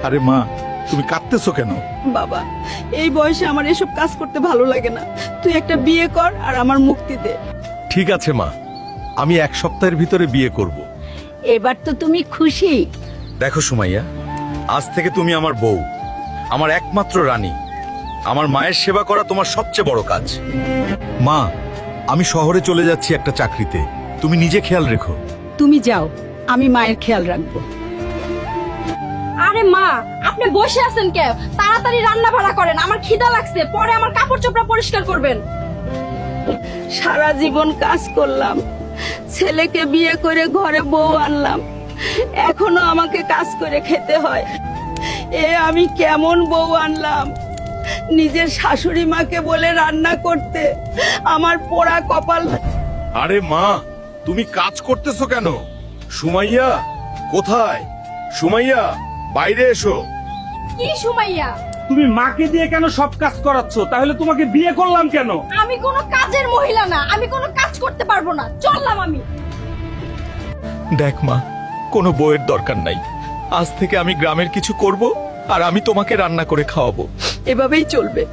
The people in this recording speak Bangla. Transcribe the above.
আরে মা, তুমি কাঁদতেছো কেন? বাবা, এই বয়সে আমার এসব কাজ করতে ভালো লাগে না। তুই একটা বিয়ে কর আর আমার মুক্তি দে। ঠিক আছে মা, আমি 1 সপ্তাহের ভিতরে বিয়ে করব। এবার তো তুমি খুশি। দেখো সুমাইয়া, আজ থেকে তুমি আমার বউ, আমার একমাত্র রানী। আমার মায়ের সেবা করা তোমার সবচেয়ে বড় কাজ। মা, আমি শহরে চলে যাচ্ছি একটা চাকরিতে, তুমি নিজে খেয়াল রেখো। তুমি যাও, আমি মায়ের খেয়াল রাখবো। আরে মা, আপনি বসে আছেন কেন? তাড়াতাড়ি রান্না বাড়া করেন, আমার খিদা লাগছে। পরে আমার কাপড় চোপড়া পরিষ্কার করবেন। সারা জীবন কাজ করলাম, ছেলেকে বিয়ে করে ঘরে বউ আনলাম, এখনো আমাকে কাজ করে খেতে হয়। আমি কেমন বউ আনলাম! নিজের শাশুড়ি মাকে বলে রান্না করতে, আমার পোড়া কপাল। আরে মা, তুমি কাজ করতেছো কেন? সুমাইয়া কোথায়? সুমাইয়া, বাইরে এসো। কি সুমাইয়া? তুমি মাকে দিয়ে কেন সব কাজ করাচ্ছ? তাহলে তোমাকে বিয়ে করলাম কেন? আমি কোনো কাজের মহিলা না, আমি কোনো কাজ করতে পারবো না। চললাম আমি। দেখ মা, কোনো বউয়ের দরকার নাই। আজ থেকে আমি গ্রামের কিছু করব আর আমি তোমাকে রান্না করে খাওয়াবো। এভাবেই চলবে।